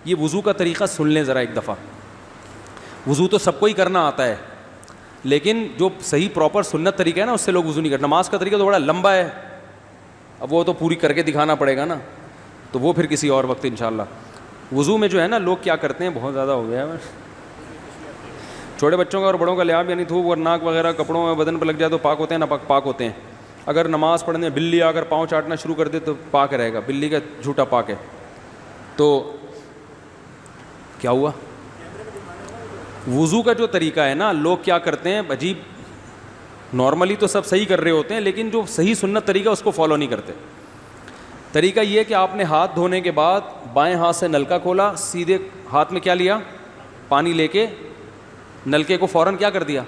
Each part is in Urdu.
یہ وضو کا طریقہ سن لیں ذرا ایک دفعہ. وضو تو سب کو ہی کرنا آتا ہے, لیکن جو صحیح پراپر سنت طریقہ ہے نا اس سے لوگ وضو نہیں کرتے. نماز کا طریقہ تو بڑا لمبا ہے, اب وہ تو پوری کر کے دکھانا پڑے گا نا, تو وہ پھر کسی اور وقت انشاءاللہ. وضو میں جو ہے نا لوگ کیا کرتے ہیں, بہت زیادہ ہو گیا ہے, چھوٹے بچوں کا اور بڑوں کا لحاظ, یعنی تھوک اور ناک وغیرہ کپڑوں میں بدن پہ لگ جائے تو پاک ہوتے ہیں, نہ پاک ہوتے ہیں. اگر نماز پڑھنے بلی آ کر پاؤں چاٹنا شروع کر دے تو پاک رہے گا, بلی کا جھوٹا پاک ہے. تو کیا ہوا, وضو کا جو طریقہ ہے نا لوگ کیا کرتے ہیں عجیب, نارملی تو سب صحیح کر رہے ہوتے ہیں لیکن جو صحیح سنت طریقہ اس کو فالو نہیں کرتے. طریقہ یہ ہے کہ آپ نے ہاتھ دھونے کے بعد بائیں ہاتھ سے نلکا کھولا, سیدھے ہاتھ میں کیا لیا, پانی لے کے نلکے کو فوراً کیا کر دیا,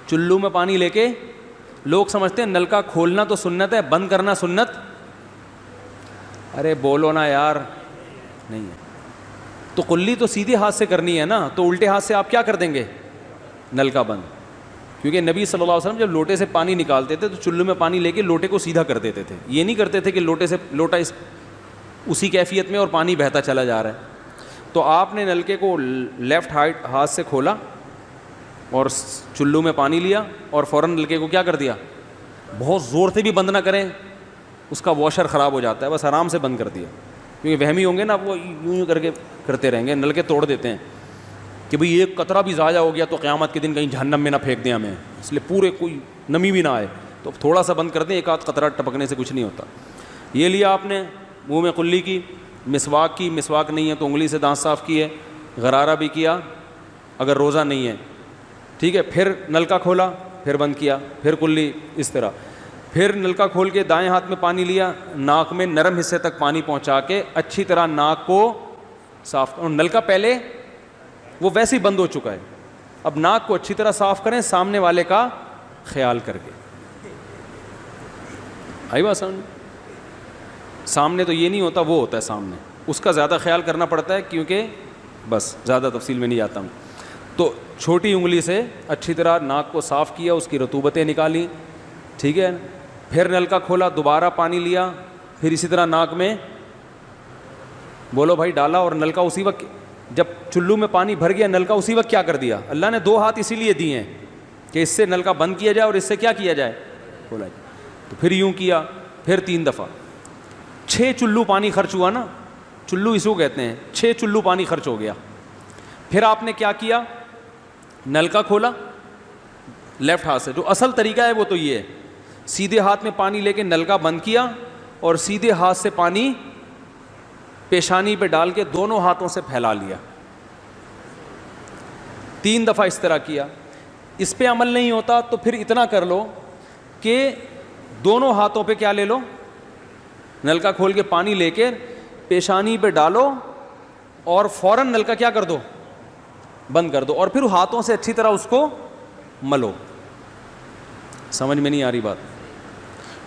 چلو میں پانی لے کے. لوگ سمجھتے ہیں نلکا کھولنا تو سنت ہے, بند کرنا سنت. ارے بولو نا یار, نہیں ہے. تو کلی تو سیدھے ہاتھ سے کرنی ہے نا, تو الٹے ہاتھ سے آپ کیا کر دیں گے, نلکا بند. کیونکہ نبی صلی اللہ علیہ وسلم جب لوٹے سے پانی نکالتے تھے تو چلو میں پانی لے کے لوٹے کو سیدھا کر دیتے تھے. یہ نہیں کرتے تھے کہ لوٹے سے لوٹا اسی کیفیت میں اور پانی بہتا چلا جا رہا ہے. تو آپ نے نلکے کو لیفٹ ہاتھ سے کھولا اور چلو میں پانی لیا اور فوراً نلکے کو کیا کر دیا, بہت زور سے بھی بند نہ کریں, اس کا واشر خراب ہو جاتا ہے, بس آرام سے بند کر دیا. کیونکہ وہمی ہوں گے نا, وہ یوں کر کے کرتے رہیں گے, نلکے توڑ دیتے ہیں کہ بھئی ایک قطرہ بھی ضائع ہو گیا تو قیامت کے دن کہیں جہنم میں نہ پھینک دیں ہمیں, اس لیے پورے کوئی نمی بھی نہ آئے, تو تھوڑا سا بند کر دیں, ایک آدھ قطرہ ٹپکنے سے کچھ نہیں ہوتا. یہ لیا آپ نے, منہ میں کلی کی, مسواک کی, مسواک نہیں ہے تو انگلی سے دانت صاف کیے, غرارہ بھی کیا اگر روزہ نہیں ہے, ٹھیک ہے. پھر نلکا کھولا, پھر بند کیا, پھر کلی, اس طرح. پھر نلکا کھول کے دائیں ہاتھ میں پانی لیا, ناک میں نرم حصے تک پانی پہنچا کے اچھی طرح ناک کو صاف. اور نلکا پہلے وہ ویسے ہی بند ہو چکا ہے, اب ناک کو اچھی طرح صاف کریں سامنے والے کا خیال کر کے. آئی بات سمجھ, سامنے تو یہ نہیں ہوتا, وہ ہوتا ہے سامنے, اس کا زیادہ خیال کرنا پڑتا ہے کیونکہ بس زیادہ تفصیل میں نہیں جاتا ہوں. تو چھوٹی انگلی سے اچھی طرح ناک کو صاف کیا, اس کی رطوبتیں نکالی, ٹھیک ہے. پھر نلکا کھولا, دوبارہ پانی لیا, پھر اسی طرح ناک میں بولو بھائی ڈالا, اور نلکا اسی وقت جب چلو میں پانی بھر گیا نلکا اسی وقت کیا کر دیا. اللہ نے 2 ہاتھ اسی لیے دیے ہیں کہ اس سے نلکا بند کیا جائے اور اس سے کیا کیا جائے, کھولا جائے. تو پھر یوں کیا, پھر 3 دفعہ, 6 چلو پانی خرچ ہوا نا, چلو اس کو کہتے ہیں, 6 چلو پانی خرچ ہو گیا. پھر آپ نے کیا کیا, نلکا کھولا لیفٹ ہاتھ سے, جو اصل طریقہ ہے وہ تو یہ ہے, سیدھے ہاتھ میں پانی لے کے نلکا بند کیا اور سیدھے ہاتھ سے پانی پیشانی پہ ڈال کے دونوں ہاتھوں سے پھیلا لیا. 3 دفعہ اس طرح کیا. اس پہ عمل نہیں ہوتا تو پھر اتنا کر لو کہ دونوں ہاتھوں پہ کیا لے لو, نلکا کھول کے پانی لے کے پیشانی پہ ڈالو اور فوراً نلکا کیا کر دو, بند کر دو, اور پھر ہاتھوں سے اچھی طرح اس کو ملو. سمجھ میں نہیں آ رہی بات؟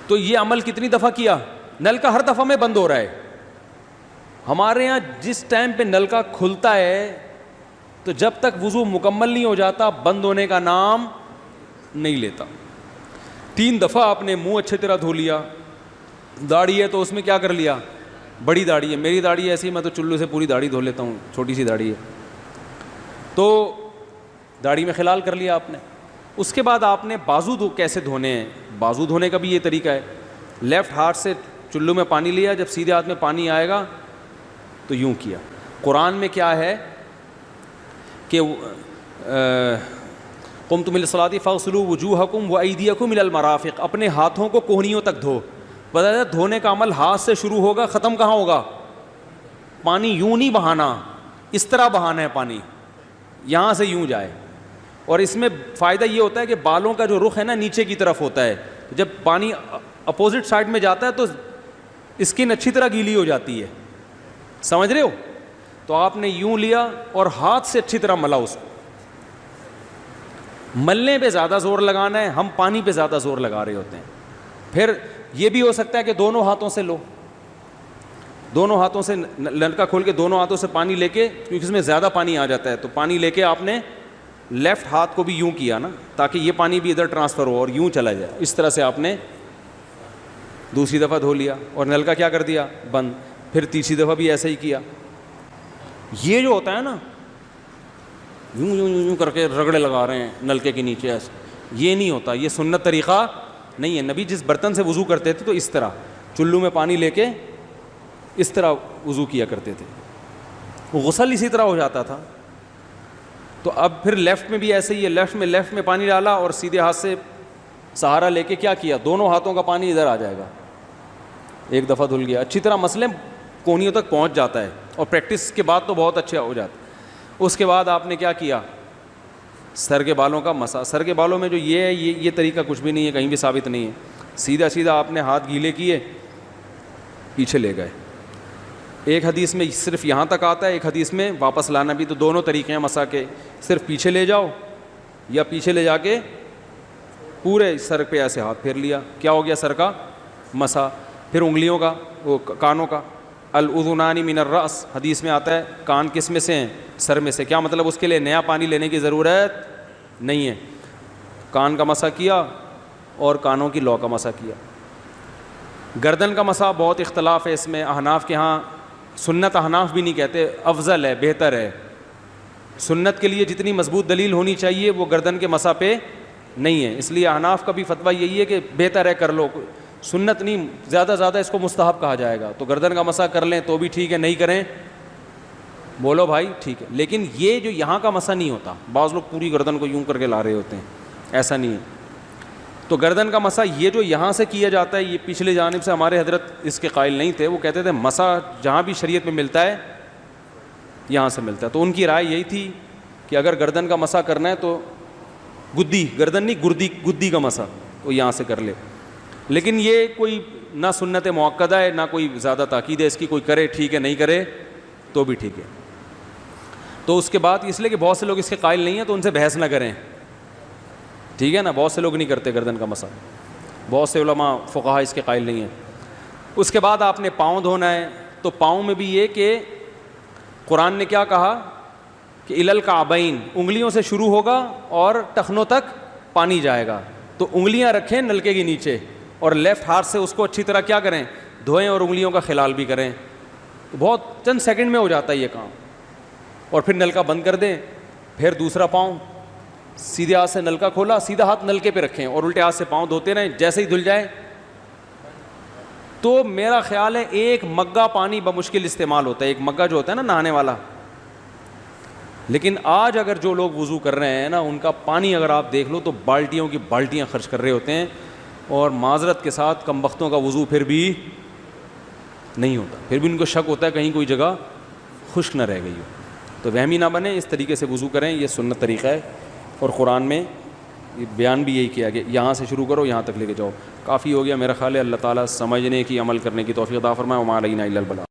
تو یہ عمل کتنی دفعہ کیا, نلکا ہر دفعہ میں بند ہو رہا ہے. ہمارے ہاں جس ٹائم پہ نلکا کھلتا ہے تو جب تک وضو مکمل نہیں ہو جاتا بند ہونے کا نام نہیں لیتا. 3 دفعہ آپ نے منہ اچھی طرح دھو لیا. داڑھی ہے تو اس میں کیا کر لیا, بڑی داڑھی ہے, میری داڑھی ہے ایسی, میں تو چلو سے پوری داڑھی دھو لیتا ہوں, چھوٹی سی داڑھی ہے, تو داڑھی میں خلال کر لیا آپ نے. اس کے بعد آپ نے بازو کیسے دھونے ہیں, بازو دھونے کا بھی یہ طریقہ ہے. لیفٹ ہاتھ سے چلو میں پانی لیا, جب سیدھے ہاتھ میں پانی آئے گا تو یوں کیا. قرآن میں کیا ہے کہ قمتم للصلاۃ فاغسلوا وجوہکم وایدیکم الی المرافق, اپنے ہاتھوں کو کوہنیوں تک دھو. پتہ ہے دھونے کا عمل ہاتھ سے شروع ہوگا, ختم کہاں ہوگا, پانی یوں نہیں بہانا, اس طرح بہانا ہے پانی, یہاں سے یوں جائے. اور اس میں فائدہ یہ ہوتا ہے کہ بالوں کا جو رخ ہے نا نیچے کی طرف ہوتا ہے, جب پانی اپوزٹ سائڈ میں جاتا ہے تو اسکن اچھی طرح گیلی ہو جاتی ہے, سمجھ رہے ہو. تو آپ نے یوں لیا اور ہاتھ سے اچھی طرح ملا اس کو. ملنے پہ زیادہ زور لگانا ہے, ہم پانی پہ زیادہ زور لگا رہے ہوتے ہیں. پھر یہ بھی ہو سکتا ہے کہ دونوں ہاتھوں سے لو, دونوں ہاتھوں سے نلکا کھول کے دونوں ہاتھوں سے پانی لے کے, کیونکہ اس میں زیادہ پانی آ جاتا ہے, تو پانی لے کے آپ نے لیفٹ ہاتھ کو بھی یوں کیا نا, تاکہ یہ پانی بھی ادھر ٹرانسفر ہو اور یوں چلا جائے. اس طرح سے آپ نے دوسری دفعہ دھو لیا اور نلکا کیا کر دیا, بند. پھر تیسری دفعہ بھی ایسا ہی کیا. یہ جو ہوتا ہے نا یوں یوں یوں یوں کر کے رگڑے لگا رہے ہیں نلکے کے نیچے ایسے، یہ نہیں ہوتا، یہ سنت طریقہ نہیں ہے. نبی جس برتن سے وضو کرتے تھے تو اس طرح چلو میں پانی لے کے اس طرح وضو کیا کرتے تھے، غسل اسی طرح ہو جاتا تھا. تو اب پھر لیفٹ میں بھی ایسے ہی ہے، لیفٹ میں پانی ڈالا اور سیدھے ہاتھ سے سہارا لے کے کیا کیا، دونوں ہاتھوں کا پانی ادھر آ جائے گا. ایک دفعہ دھل گیا، اچھی طرح مسئلے کونیوں تک پہنچ جاتا ہے، اور پریکٹس کے بعد تو بہت اچھا ہو جاتا ہے. اس کے بعد آپ نے کیا کیا، سر کے بالوں کا مسا. سر کے بالوں میں جو یہ ہے یہ طریقہ کچھ بھی نہیں ہے، کہیں بھی ثابت نہیں ہے. سیدھا سیدھا آپ نے ہاتھ گیلے کیے، پیچھے لے گئے. ایک حدیث میں صرف یہاں تک آتا ہے، ایک حدیث میں واپس لانا بھی. تو دونوں طریقے ہیں مسا کے، صرف پیچھے لے جاؤ یا پیچھے لے جا کے پورے سر پہ ایسے ہاتھ پھیر لیا، کیا ہو گیا سر کا مسا. پھر انگلیوں کا، وہ کانوں کا، الاذنان من الراس حدیث میں آتا ہے، کان کس میں سے ہیں، سر میں سے. کیا مطلب، اس کے لیے نیا پانی لینے کی ضرورت نہیں ہے. کان کا مسا کیا اور کانوں کی لو کا مسا کیا. گردن کا مسا بہت اختلاف ہے اس میں. احناف کے ہاں سنت، احناف بھی نہیں کہتے، افضل ہے، بہتر ہے. سنت کے لیے جتنی مضبوط دلیل ہونی چاہیے وہ گردن کے مسا پہ نہیں ہے، اس لیے احناف کا بھی فتویٰ یہی ہے کہ بہتر ہے کر لو، سنت نہیں، زیادہ زیادہ اس کو مستحب کہا جائے گا. تو گردن کا مسا کر لیں تو بھی ٹھیک ہے، نہیں کریں بولو بھائی ٹھیک ہے. لیکن یہ جو یہاں کا مسا نہیں ہوتا، بعض لوگ پوری گردن کو یوں کر کے لا رہے ہوتے ہیں، ایسا نہیں ہے. تو گردن کا مسا یہ جو یہاں سے کیا جاتا ہے، یہ پچھلے جانب سے ہمارے حضرت اس کے قائل نہیں تھے. وہ کہتے تھے مسا جہاں بھی شریعت میں ملتا ہے یہاں سے ملتا ہے. تو ان کی رائے یہی تھی کہ اگر گردن کا مسا کرنا ہے تو گدی، گردن نہیں گدی کا مسا وہ یہاں سے کر لے. لیکن یہ کوئی نہ سنت مؤکدہ ہے نہ کوئی زیادہ تاکید ہے اس کی، کوئی کرے ٹھیک ہے، نہیں کرے تو بھی ٹھیک ہے. تو اس کے بعد اس لیے کہ بہت سے لوگ اس کے قائل نہیں ہیں تو ان سے بحث نہ کریں، ٹھیک ہے نا. بہت سے لوگ نہیں کرتے گردن کا مسا، بہت سے علماء فقہاء اس کے قائل نہیں ہیں. اس کے بعد آپ نے پاؤں دھونا ہے. تو پاؤں میں بھی یہ کہ قرآن نے کیا کہا کہ الی الکعبین، انگلیوں سے شروع ہوگا اور ٹخنوں تک پانی جائے گا. تو انگلیاں رکھیں نلکے کے نیچے اور لیفٹ ہاتھ سے اس کو اچھی طرح کیا کریں، دھوئیں اور انگلیوں کا خلال بھی کریں. تو بہت چند سیکنڈ میں ہو جاتا ہے یہ کام. اور پھر نلکا بند کر دیں. پھر دوسرا پاؤں سیدھے ہاتھ سے نلکا کھولا، سیدھا ہاتھ نلکے پہ رکھیں اور الٹے ہاتھ سے پاؤں دھوتے رہیں. جیسے ہی دھل جائے تو میرا خیال ہے ایک مگا پانی بمشکل استعمال ہوتا ہے، ایک مگا جو ہوتا ہے نا نہانے والا. لیکن آج اگر جو لوگ وضو کر رہے ہیں نا، ان کا پانی اگر آپ دیکھ لو تو بالٹیوں کی بالٹیاں خرچ کر رہے ہوتے ہیں. اور معذرت کے ساتھ کم بختوں کا وضو پھر بھی نہیں ہوتا، پھر بھی ان کو شک ہوتا ہے کہیں کوئی جگہ خشک نہ رہ گئی ہو. تو وہمی نہ بنیں، اس طریقے سے وضو کریں، یہ سنت طریقہ ہے. اور قرآن میں بیان بھی یہی کیا کہ یہاں سے شروع کرو یہاں تک لے کے جاؤ. کافی ہو گیا میرا خیال ہے. اللہ تعالیٰ سمجھنے کی، عمل کرنے کی توفیق عطا فرمائے. وما علینا الا البلاغ.